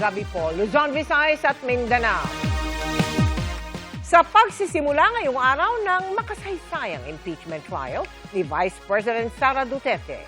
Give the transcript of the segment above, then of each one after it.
gabi po, Luzon, Visayas at Mindanao. Sa pagsisimula ngayong araw ng makasaysayang impeachment trial ni Vice President Sara Duterte,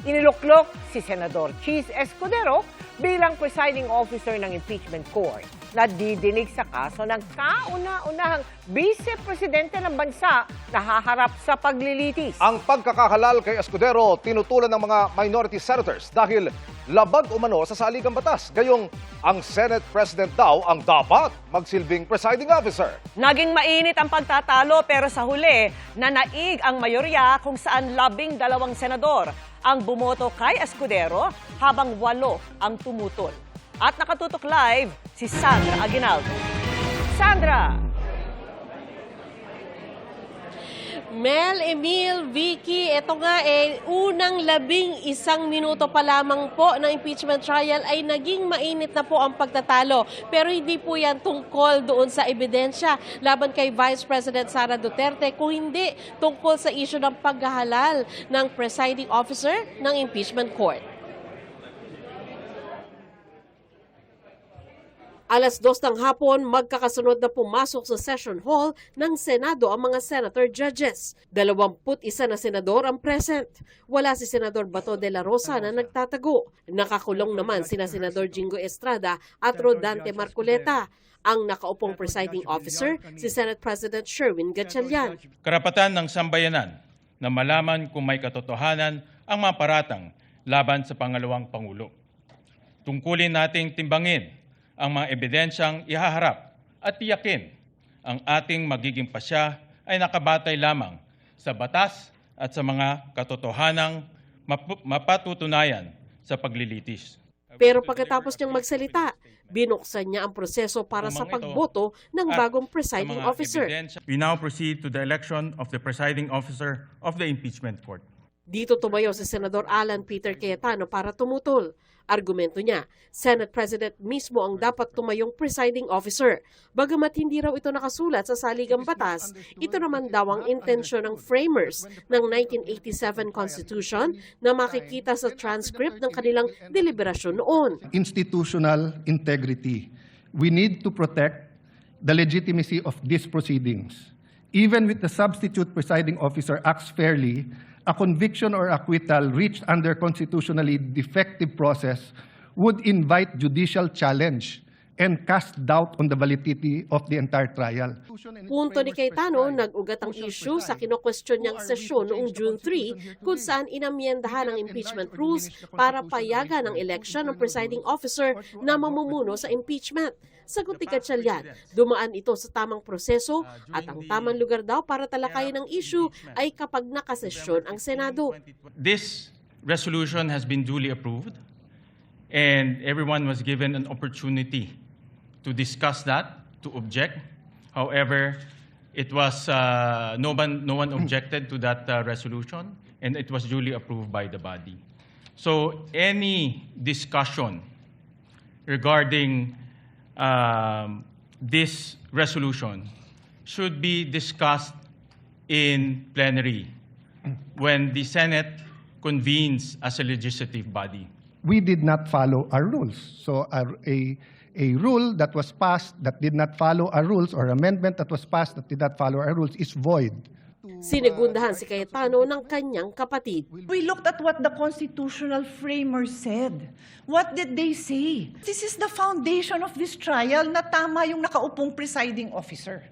iniluklok si Senador Chis Escudero bilang presiding officer ng impeachment court na didinig sa kaso ng kauna-unahang vice-presidente ng bansa na haharap sa paglilitis. Ang pagkakahalal kay Escudero tinutulan ng mga minority senators dahil labag umano sa saligang batas. Gayong ang Senate President daw ang dapat magsilbing presiding officer. Naging mainit ang pagtatalo pero sa huli, nanaig ang mayorya kung saan 12 senador ang bumoto kay Escudero habang 8 ang tumutol. At nakatutok live si Sandra Aguinaldo. Sandra! Mel, Emil, Vicky, ito nga unang 11 minuto pa lamang po ng impeachment trial ay naging mainit na po ang pagtatalo. Pero hindi po yan tungkol doon sa ebidensya laban kay Vice President Sara Duterte, kung hindi tungkol sa issue ng paghahalal ng presiding officer ng impeachment court. Alas 2 ng hapon, magkakasunod na pumasok sa session hall ng Senado ang mga senator judges. 21 na senador ang present. Wala si Senador Bato de la Rosa na nagtatago. Nakakulong naman sina Senador Jingo Estrada at Rodante Marcoleta. Ang nakaupong presiding officer, si Senate President Sherwin Gatchalian. Karapatan ng sambayanan na malaman kung may katotohanan ang mga paratang laban sa pangalawang Pangulo. Tungkulin nating timbangin ang mga ebidensyang ihaharap at tiyakin ang ating magiging pasya ay nakabatay lamang sa batas at sa mga katotohanang mapatutunayan sa paglilitis. Pero pagkatapos niyang magsalita, binuksan niya ang proseso para sa pagboto ng bagong presiding officer. We now proceed to the election of the presiding officer of the impeachment court. Dito tumayo si Senador Alan Peter Cayetano para tumutol. Argumento niya, Senate President mismo ang dapat tumayong presiding officer. Bagamat hindi raw ito nakasulat sa saligang batas, ito naman daw ang intensyon ng framers ng 1987 Constitution na makikita sa transcript ng kanilang deliberasyon noon. Institutional integrity. We need to protect the legitimacy of these proceedings. Even with the substitute presiding officer acts fairly, a conviction or acquittal reached under constitutionally defective process would invite judicial challenge and cast doubt on the validity of the entire trial. Punto ni Cayetano, nag-ugat ang issue sa kino-question niyang sesyon noong June 3 kung saan inamyendahan ang impeachment rules para payagan ang election ng presiding officer na mamumuno sa impeachment. Sagot ni Gatchalian, dumaan ito sa tamang proseso at ang tamang lugar daw para talakayin ang issue ay kapag nakasesyon ang Senado. This resolution has been duly approved and everyone was given an opportunity to discuss that, to object. However, it was no one objected to that resolution, and it was duly approved by the body. So any discussion regarding this resolution should be discussed in plenary when the Senate convenes as a legislative body. We did not follow our rules. So a rule that was passed that did not follow our rules or amendment that was passed that did not follow our rules is void. Sinigundahan si Cayetano ng kanyang kapatid. We looked at what the constitutional framers said. What did they say? This is the foundation of this trial na tama yung nakaupong presiding officer.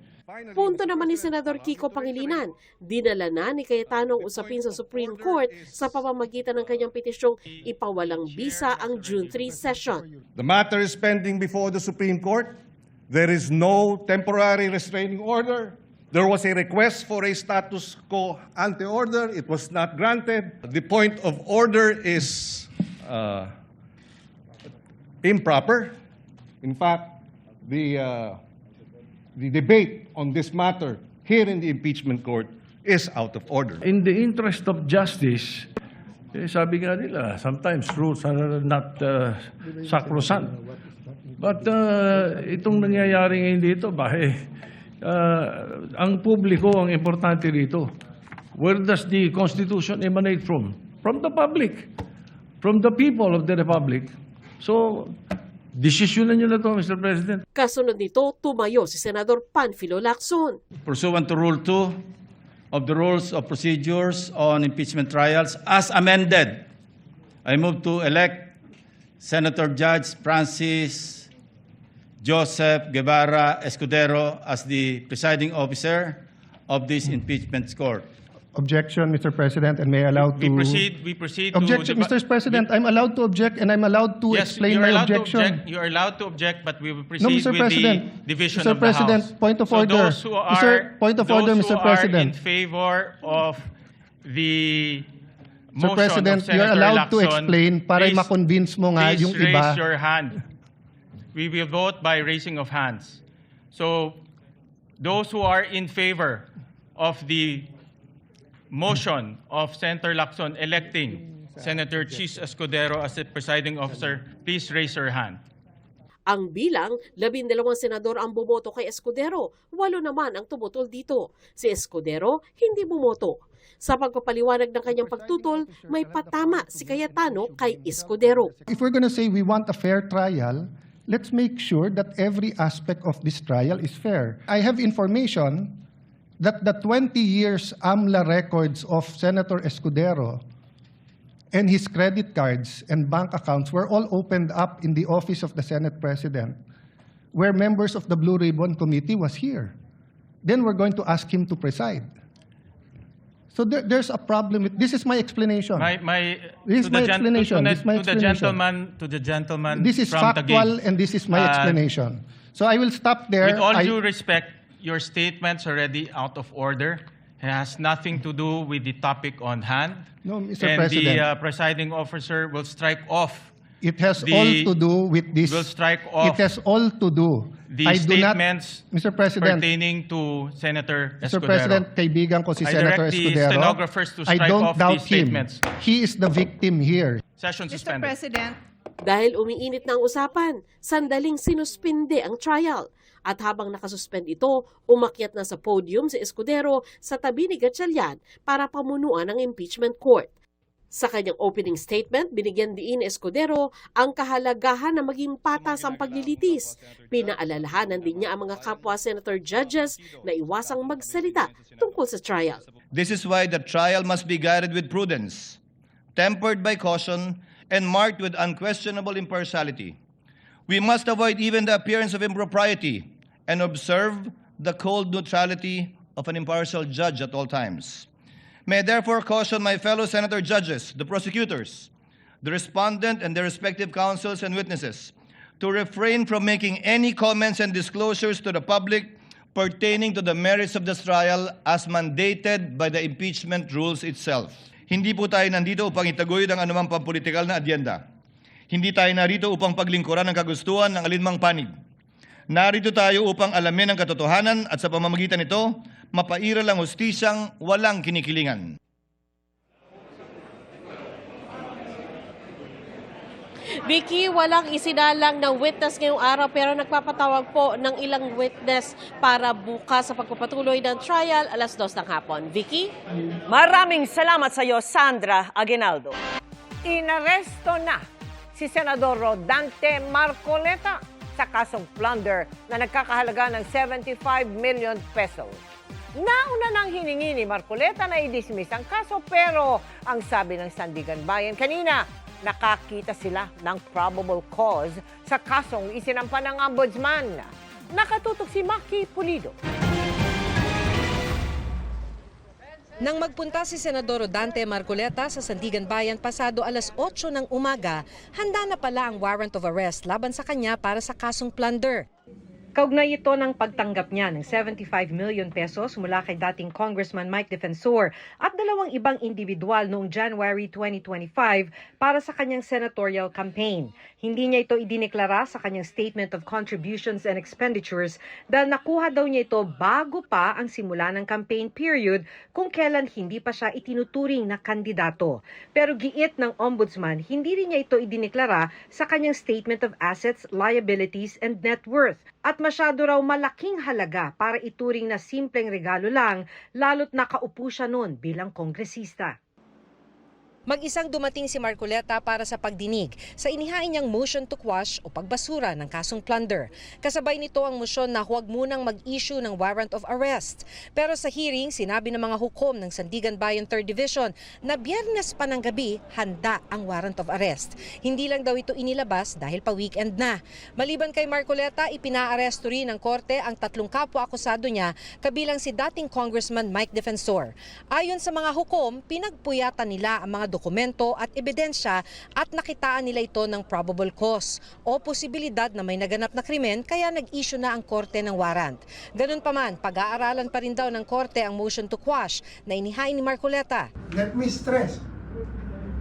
Punto naman ni Senador Kiko Pangilinan, dinala na ni Cayetano ang usapin sa Supreme Court sa pamamagitan ng kanyang petisyong ipawalang bisa ang June 3 session. The matter is pending before the Supreme Court. There is no temporary restraining order. There was a request for a status quo ante order. It was not granted. The point of order is improper. In fact, the debate on this matter here in the impeachment court is out of order. In the interest of justice, sabi nga nila, sometimes rules are not sacrosanct. But itong nangyayari ngayon dito, ang publiko ang importante dito. Where does the Constitution emanate from? From the public, from the people of the Republic. So, Desisyonan nyo na to, Mr. President. Kasunod nito, tumayo si Senador Panfilo Lacson. Pursuant to Rule 2 of the Rules of Procedures on Impeachment Trials as amended, I move to elect Senator Judge Francis Joseph Guevara Escudero as the presiding officer of this impeachment court. Objection, Mr. President, and may I allow to... We proceed to... Objection, Mr. President, I'm allowed to object and I'm allowed to Yes, explain you're my allowed to objection. object. You are allowed to object, but we will proceed No, Mr. with President. the division Mr. of President, the House. point of So order. those who are, Mr. Point of order, those Mr. who President. are in favor of the Sir motion President, of Senator you're allowed to Lacson, explain para please- ma-convince mo nga please yung iba. raise your hand. We will vote by raising of hands. So those who are in favor of the motion of Senator Lacson electing Senator Chis Escudero as the presiding officer, please raise your hand. Ang bilang, 12 senador ang bumoto kay Escudero, 8 naman ang tumutol dito. Si Escudero hindi bumoto. Sa pagpapaliwanag ng kanyang pagtutol, may patama si Cayetano kay Escudero. If we're going to say we want a fair trial, let's make sure that every aspect of this trial is fair. I have information that the 20 years AMLA records of Senator Escudero and his credit cards and bank accounts were all opened up in the office of the Senate President, where members of the Blue Ribbon Committee was here. Then we're going to ask him to preside. So there's a problem with, this is my explanation. This is my explanation. This is my explanation. To the gentleman This is from factual Taguig. and this is my explanation. So I will stop there. With all I- due respect, your statement's already out of order. It has nothing to do with the topic on hand. No, Mr. And President. the presiding officer will strike off It has the- all to do with this. will strike off It has all to do. the I do not, statements Mr. President, pertaining to Senator Mr. Escudero. President, kaibigan ko si I Senator direct the Escudero. stenographers to I strike don't off doubt these him. statements. He is the victim here. Session Mr. suspended. President, Dahil umiinit na ang usapan, sandaling sinuspinde ang trial. At habang nakasuspend ito, umakyat na sa podium si Escudero sa tabi ni Gatchalian para pamunuan ang impeachment court. Sa kanyang opening statement, binigyan diin ni Escudero ang kahalagahan na maging patas ang paglilitis. Pinaalalahanan din niya ang mga kapwa senator judges na iwasang magsalita tungkol sa trial. This is why the trial must be guided with prudence, tempered by caution, and marked with unquestionable impartiality. We must avoid even the appearance of impropriety and observe the cold neutrality of an impartial judge at all times. May I therefore caution my fellow senator judges, the prosecutors, the respondent, and their respective counsels and witnesses to refrain from making any comments and disclosures to the public pertaining to the merits of this trial as mandated by the impeachment rules itself. Hindi po tayo nandito upang itaguyod ang anumang pampolitikal na adyenda. Hindi tayo narito upang paglingkuran ang kagustuhan ng alinmang panig. Narito tayo upang alamin ang katotohanan at sa pamamagitan nito, mapairal ang hustisyang walang kinikilingan. Vicky, walang isinalang na witness ngayong araw pero nagpapatawag po ng ilang witness para bukas sa pagpapatuloy ng trial alas 2 ng hapon. Vicky? Maraming salamat sa iyo, Sandra Aguinaldo. Inaresto na si Senador Rodante Marcoleta sa kasong plunder na nagkakahalaga ng 75 million pesos. Nauna nang hiningi ni Marcoleta na i-dismiss ang kaso pero ang sabi ng Sandigan Bayan kanina, nakakita sila ng probable cause sa kasong isinampa ng ombudsman. Nakatutok si Maki Pulido. Nang magpunta si Senador Rodante Marcoleta sa Sandigan Bayan pasado alas 8 ng umaga, handa na pala ang warrant of arrest laban sa kanya para sa kasong plunder. Kaugnay ito ng pagtanggap niya ng 75 million pesos mula kay dating Congressman Mike Defensor at 2 ibang individual noong January 2025 para sa kanyang senatorial campaign. Hindi niya ito idineklara sa kanyang Statement of Contributions and Expenditures dahil nakuha daw niya ito bago pa ang simula ng campaign period kung kailan hindi pa siya itinuturing na kandidato. Pero giit ng ombudsman, hindi rin niya ito idineklara sa kanyang Statement of Assets, Liabilities, and Net Worth. At masyado raw malaking halaga para ituring na simpleng regalo lang, lalo't nakaupo siya noon bilang kongresista. Mag-isang dumating si Marcoleta para sa pagdinig sa inihain niyang motion to quash o pagbasura ng kasong plunder. Kasabay nito ang motion na huwag munang mag-issue ng warrant of arrest. Pero sa hearing, sinabi ng mga hukom ng Sandigan Bayan 3rd Division na Biyernes pa ng gabi handa ang warrant of arrest. Hindi lang daw ito inilabas dahil pa-weekend na. Maliban kay Marcoleta, ipinaaresto rin ng korte ang 3 kapwa-akusado niya, kabilang si dating Congressman Mike Defensor. Ayon sa mga hukom, pinagpuyatan nila ang mga dokumento at ebidensya at nakitaan nila ito ng probable cause o posibilidad na may naganap na krimen kaya nag-issue na ang korte ng warrant. Ganun pa man, pag-aaralan pa rin daw ng korte ang motion to quash na inihain ni Marcoleta. Let me stress,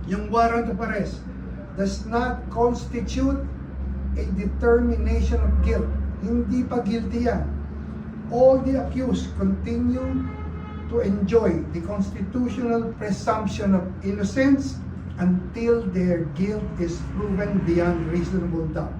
yung warrant of arrest does not constitute a determination of guilt. Hindi pa guilty yan. All the accused continue to enjoy the constitutional presumption of innocence until their guilt is proven beyond reasonable doubt.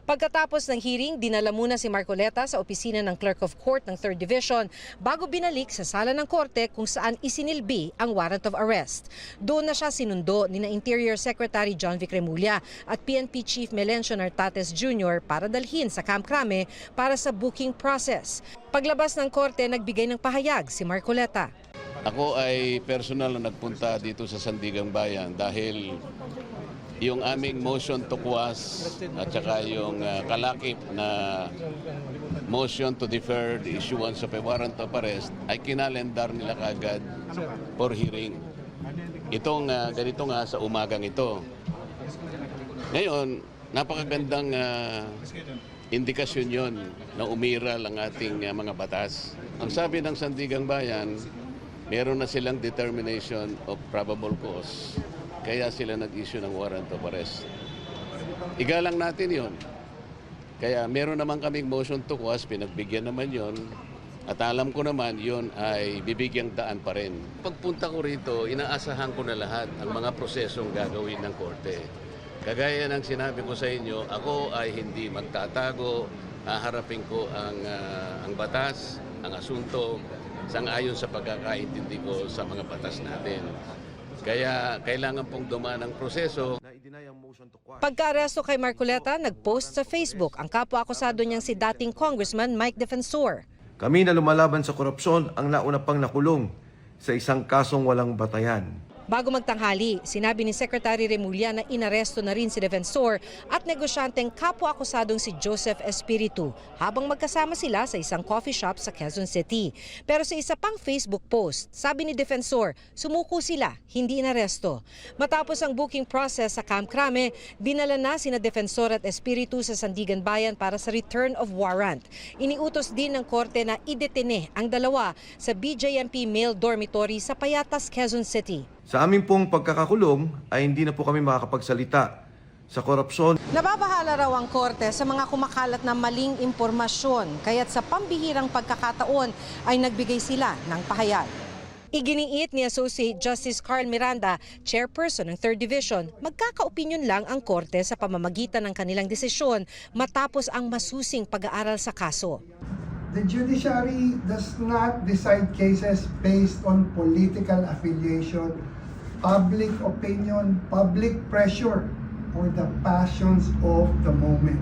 Pagkatapos ng hearing, dinala muna si Marcoleta sa opisina ng Clerk of Court ng 3rd Division bago binalik sa sala ng korte kung saan isinilbi ang warrant of arrest. Doon na siya sinundo ni Interior Secretary John Vic Remulla at PNP Chief Melencio Nartates Jr. para dalhin sa Camp Crame para sa booking process. Paglabas ng korte, nagbigay ng pahayag si Marcoleta. Ako ay personal na nagpunta dito sa Sandigan Bayan dahil yung aming motion to quash at saka yung kalakip na motion to defer the issuance of a warrant of arrest ay kinalendar nila kagad for hearing. Itong ganito nga sa umagang ito. Ngayon, napakagandang indikasyon yon na umiral ang ating mga batas. Ang sabi ng Sandigang Bayan, meron na silang determination of probable cause. Kaya sila nag-issue ng warrant of arrest. Igalang natin yon. Kaya meron naman kaming motion to quash, pinagbigyan naman yon. At alam ko naman yon ay bibigyang daan pa rin. Pagpunta ko rito, inaasahan ko na lahat ang mga prosesong gagawin ng korte. Kagaya ng sinabi ko sa inyo, ako ay hindi magtatago, haharapin ko ang batas, ang asunto, sang-ayon sa pagkakaintindi ko sa mga batas natin. Kaya kailangan pong dumaan ang proseso. Pagka-aresto kay Marcoleta, nag-post sa Facebook ang kapwa-akusado niyang si dating Congressman Mike Defensor. Kami na lumalaban sa korupsyon ang nauna pang nakulong sa isang kasong walang batayan. Bago magtanghali, sinabi ni Secretary Remulla na inaresto na rin si Defensor at negosyanteng kapwa-akusadong si Joseph Espiritu habang magkasama sila sa isang coffee shop sa Quezon City. Pero sa isa pang Facebook post, sabi ni Defensor, sumuko sila, hindi inaresto. Matapos ang booking process sa Camp Crame, dinala na sina Defensor at Espiritu sa Sandigan Bayan para sa return of warrant. Iniutos din ng korte na idetene ang dalawa sa BJMP male dormitory sa Payatas, Quezon City. Sa aming pong pagkakakulong ay hindi na po kami makakapagsalita sa korupsyon. Nababahala raw ang korte sa mga kumakalat na maling impormasyon, kaya't sa pambihirang pagkakataon ay nagbigay sila ng pahayag. Iginiit ni Associate Justice Carl Miranda, chairperson ng 3rd Division, magkaka-opinyon lang ang korte sa pamamagitan ng kanilang desisyon matapos ang masusing pag-aaral sa kaso. The judiciary does not decide cases based on political affiliation, public opinion, public pressure, or the passions of the moment.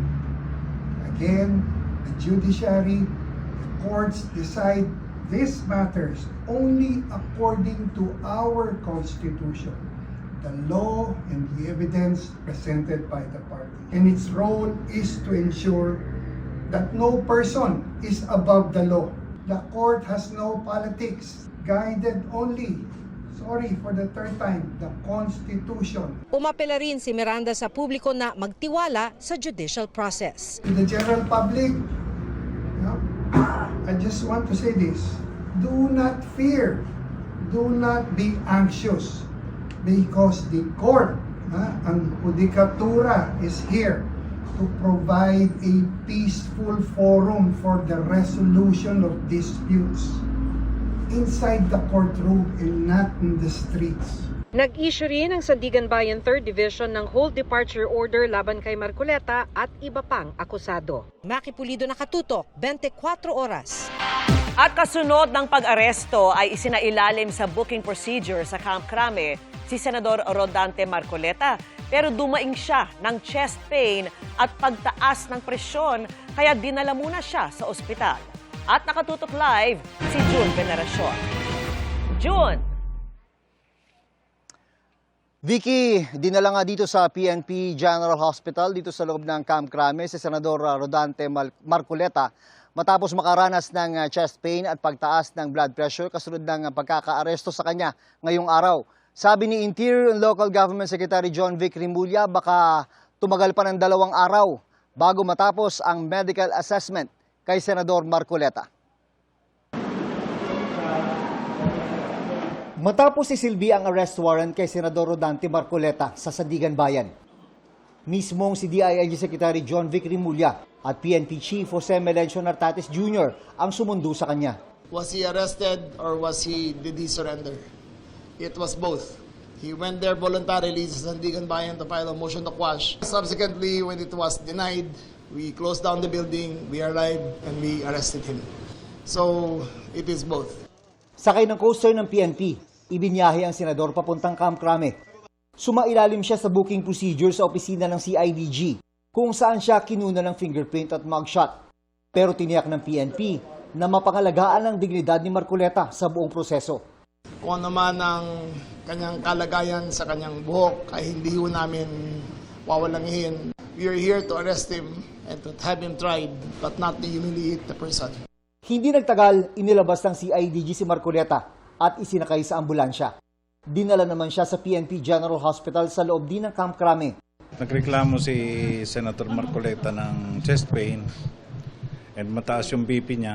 Again, the judiciary, the courts decide these matters only according to our Constitution, the law and the evidence presented by the party. And its role is to ensure that no person is above the law. The court has no politics, guided only, sorry for the third time, the Constitution. Umapela rin si Miranda sa publiko na magtiwala sa judicial process. To the general public, I just want to say this, do not fear, do not be anxious, because the court, ang judikatura is here to provide a peaceful forum for the resolution of disputes. inside the courtroom and not in the streets. Nag-issue rin ang Sandigan Bayan 3rd Division ng hold departure order laban kay Marcoleta at iba pang akusado. Maki Pulido, nakatutok, 24 oras. At kasunod ng pag-aresto ay isinailalim sa booking procedure sa Camp Crame si Senador Rodante Marcoleta, pero dumaing siya ng chest pain at pagtaas ng presyon kaya dinala muna siya sa ospital. At nakatutok live si June Veneracion. June! Vicky, dinala nga dito sa PNP General Hospital dito sa loob ng Camp Crame si Senador Rodante Marcoleta matapos makaranas ng chest pain at pagtaas ng blood pressure kasunod ng pagkakaaresto sa kanya ngayong araw. Sabi ni Interior and Local Government Secretary John Vic Rimulya, baka tumagal pa ng 2 araw bago matapos ang medical assessment kay Senador Marcoleta. Matapos isilbi ang arrest warrant kay Senador Rodante Marcoleta sa Sandigan Bayan, mismong si DILG Secretary John Vic Rimulya at PNP Chief Jose Melencio Nartates Jr. ang sumundo sa kanya. Was he arrested or did he surrender? It was both. He went there voluntarily sa Sandigan Bayan to file a motion to quash. Subsequently, when it was denied, we closed down the building, we arrived, and we arrested him. So, it is both. Sakay ng coaster ng PNP, ibinyahe ang senador papuntang Camp Crame. Sumailalim siya sa booking procedure sa opisina ng CIDG kung saan siya kinuna ng fingerprint at mugshot. Pero tiniyak ng PNP na mapangalagaan ang dignidad ni Marcoleta sa buong proseso. Kung ano man ang kanyang kalagayan sa kanyang buhok ay hindi ho namin wawalangihin. We are here to arrest him and to have him tried but not to humiliate the person. Hindi nagtagal, inilabas ng CIDG si Marcoleta at isinakay sa ambulansya. Dinala naman siya sa PNP General Hospital sa loob din ng Camp Crame. Nagreklamo si Senator Marcoleta ng chest pain and mataas yung BP niya.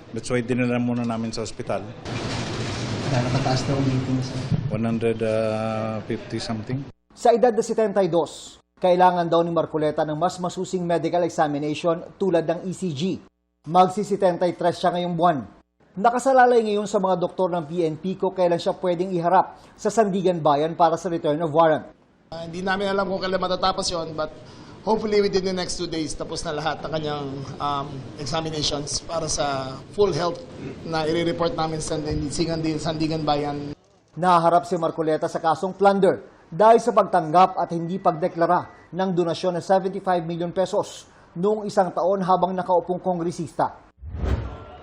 That's why dinala muna namin sa ospital. Kaya nakataas na ang BP niya, sir? 150 something. Sa edad na 72, kailangan daw ni Marcoleta ng mas masusing medical examination tulad ng ECG. Magsi-73 siya ngayong buwan. Nakasalalay ngayon sa mga doktor ng PNP kung kailan siya pwedeng iharap sa Sandigan Bayan para sa return of warrant. Hindi namin alam kung kailan matatapos yon, but hopefully within the next 2 days tapos na lahat ng kanyang examinations para sa full health na i-report namin sa Sandigan Bayan. Naharap si Marcoleta sa kasong plunder dahil sa pagtanggap at hindi pagdeklara ng donasyon ng 75 million pesos noong 1 taon habang nakaupong kongresista.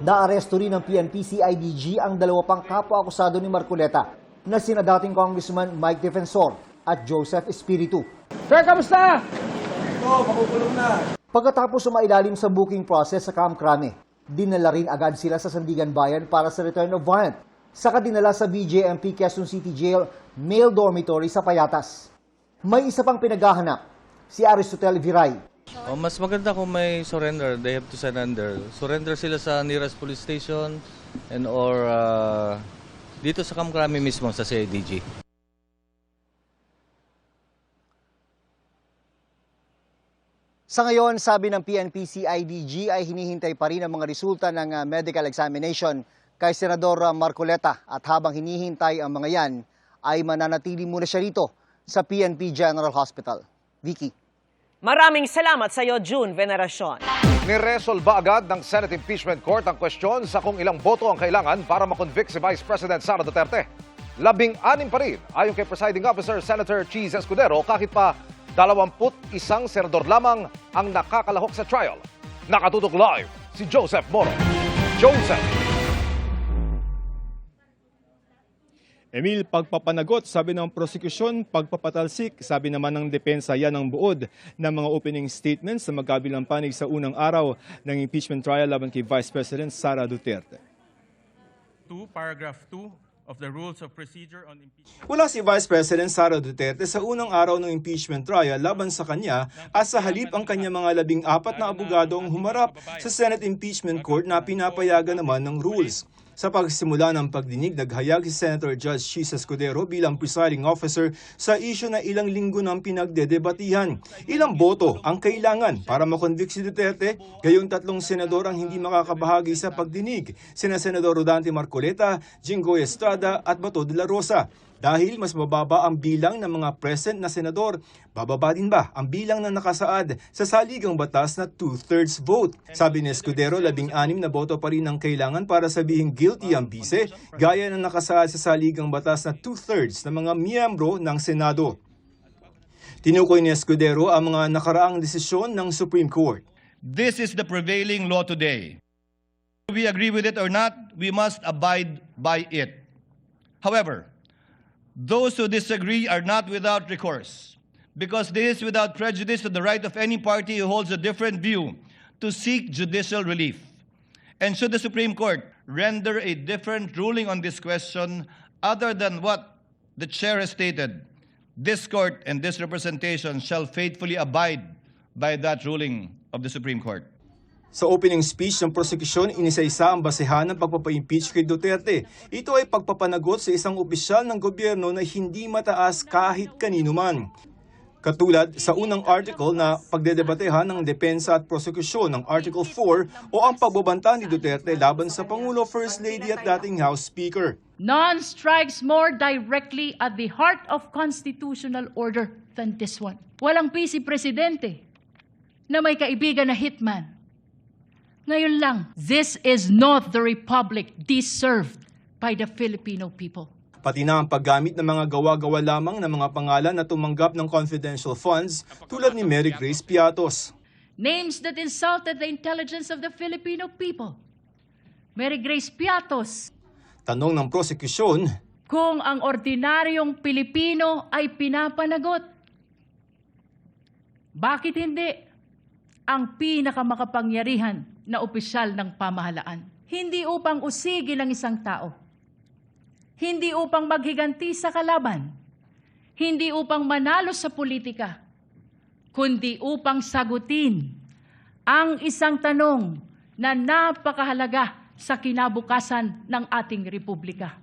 Naaresto rin ng PNP-CIDG ang 2 pang kapwa-akusado ni Marcoleta na sina dating Congressman Mike Defensor at Joseph Espiritu. Sir, kamusta? Ito, makukulong na. Pagkatapos sumailalim sa booking process sa Camp Crame, dinala rin agad sila sa Sandigan Bayan para sa return of warrant, saka dinala sa BJMP Quezon City Jail male dormitory sa Payatas. May isa pang pinaghahanap, si Aristotel Viray. Mas maganda kung may surrender. They have to surrender. Surrender sila sa nearest police station and or dito sa Camp Crame mismo sa CIDG. Sa ngayon, sabi ng PNP-CIDG ay hinihintay pa rin ang mga resulta ng medical examination kay Senador Marcoleta at habang hinihintay ang mga yan, ay mananatili muna siya rito sa PNP General Hospital. Vicky. Maraming salamat sa iyo, June Veneracion. Niresolba agad ng Senate Impeachment Court ang kwestiyon sa kung ilang boto ang kailangan para makonvict si Vice President Sara Duterte. 16 pa rin ayon kay Presiding Officer Senator Cheese Escudero kahit pa 21 senador lamang ang nakakalahok sa trial. Nakatutok live si Joseph Moro. Joseph! Emil, pagpapanagot, sabi ng prosekusyon, pagpapatalsik, sabi naman ng depensa, yan ang buod ng mga opening statements na magkabilang panig sa unang araw ng impeachment trial laban kay Vice President Sara Duterte. Paragraph 2 of the Rules of Procedure on Impeachment. Wala si Vice President Sara Duterte sa unang araw ng impeachment trial laban sa kanya at sa halip ang kanya mga 14 na abogado ang humarap sa Senate Impeachment Court na pinapayagan naman ng rules. Sa pagsimula ng pagdinig, naghayag si Senator Judge Cheese Escudero bilang presiding officer sa isyu na ilang linggo nang pinagdedebatihan. Ilang boto ang kailangan para makonvict si Duterte, gayong 3 senador ang hindi makakabahagi sa pagdinig, sina Senador Rodante Marcoleta, Jinggoy Estrada at Bato de la Rosa. Dahil mas mababa ang bilang ng mga present na senador, bababa din ba ang bilang na nakasaad sa saligang batas na 2/3 vote? Sabi ni Escudero, 16 na boto pa rin ang kailangan para sabihing guilty ang bise, gaya ng nakasaad sa saligang batas na 2/3 ng mga miyembro ng Senado. Tinukoy ni Escudero ang mga nakaraang desisyon ng Supreme Court. This is the prevailing law today. Whether we agree with it or not, we must abide by it. However, those who disagree are not without recourse, because this is without prejudice to the right of any party who holds a different view to seek judicial relief. And should the Supreme Court render a different ruling on this question other than what the chair has stated, this court and this representation shall faithfully abide by that ruling of the Supreme Court. Sa opening speech ng prosekusyon, inisa-isa ang basehan ng pagpapa-impeach kay Duterte. Ito ay pagpapanagot sa isang opisyal ng gobyerno na hindi mataas kahit kanino man. Katulad sa unang article na pagdedebatehan ng depensa at prosekusyon ng Article 4 o ang pagbabanta ni Duterte laban sa Pangulo, First Lady at dating House Speaker. None strikes more directly at the heart of constitutional order than this one. Walang PC presidente na may kaibigan na hitman. Ngayon lang, this is not the republic deserved by the Filipino people. Pati na ang paggamit ng mga gawa-gawa lamang ng mga pangalan na tumanggap ng confidential funds tulad ni Mary Grace Piatos. Names that insulted the intelligence of the Filipino people. Mary Grace Piatos. Tanong ng prosekusyon, Kung ang ordinaryong Pilipino ay pinapanagot, bakit hindi ang pinakamakapangyarihan na opisyal ng pamahalaan? Hindi upang usigin ang isang tao, hindi upang maghiganti sa kalaban, hindi upang manalo sa politika, kundi upang sagutin ang isang tanong na napakahalaga sa kinabukasan ng ating republika.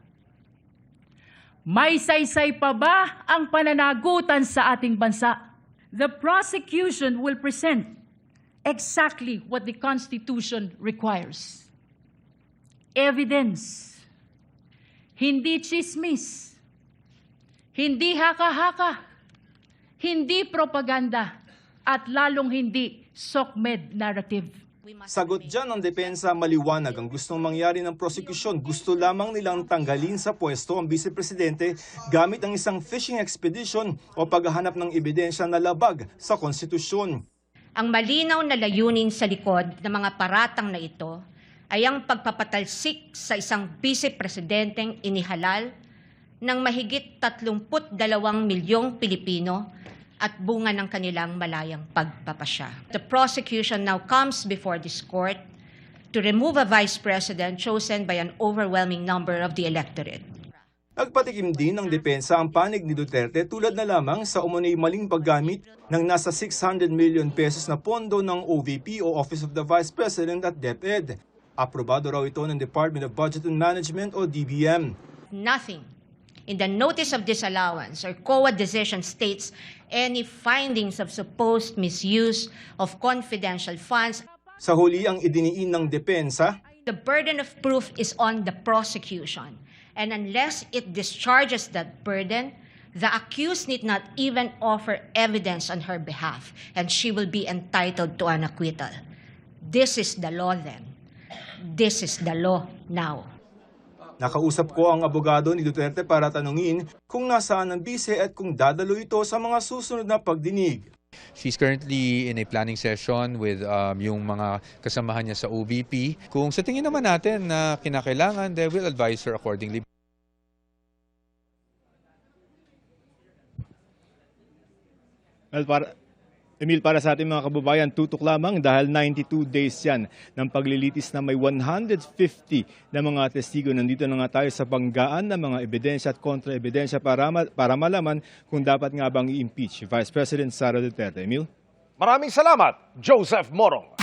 May saysay pa ba ang pananagutan sa ating bansa? The prosecution will present exactly what the Constitution requires. Evidence. Hindi chismis. Hindi haka-haka. Hindi propaganda. At lalong hindi SOCMED narrative. sagot dyan ng depensa, maliwanag ang gustong mangyari ng prosekusyon. Gusto lamang nilang tanggalin sa pwesto ang vice-presidente gamit ang isang fishing expedition o paghahanap ng ebidensya na labag sa konstitusyon. Ang malinaw na layunin sa likod ng mga paratang na ito ay ang pagpapatalsik sa isang vice-presidenteng inihalal ng mahigit 32 milyong Pilipino at bunga ng kanilang malayang pagpapasya. The prosecution now comes before this court to remove a vice president chosen by an overwhelming number of the electorate. Nagpatikim din ng depensa ang panig ni Duterte tulad na lamang sa umunoy maling paggamit ng nasa 600 million pesos na pondo ng OVP o Office of the Vice President at DepEd. Aprobado raw ito ng Department of Budget and Management o DBM. Nothing in the notice of disallowance or COA decision states any findings of supposed misuse of confidential funds. Sa huli ang idiniin ng depensa, the burden of proof is on the prosecution. And unless it discharges that burden, the accused need not even offer evidence on her behalf, and she will be entitled to an acquittal. This is the law then. This is the law now. Nakausap ko ang abogado ni Duterte para tanungin kung nasaan ang bise at kung dadalo ito sa mga susunod na pagdinig. She's currently in a planning session with yung mga kasamahan niya sa OVP. Kung sa tingin naman natin na kinakailangan, they will advise her accordingly. Emil, para sa ating mga kababayan, tutok lamang dahil 92 days yan ng paglilitis na may 150 na mga testigo. Nandito na nga tayo sa banggaan ng mga ebidensya at kontra-ebidensya para malaman kung dapat nga bang i-impeach Vice President Sara Duterte. Emil? Maraming salamat, Joseph Morong.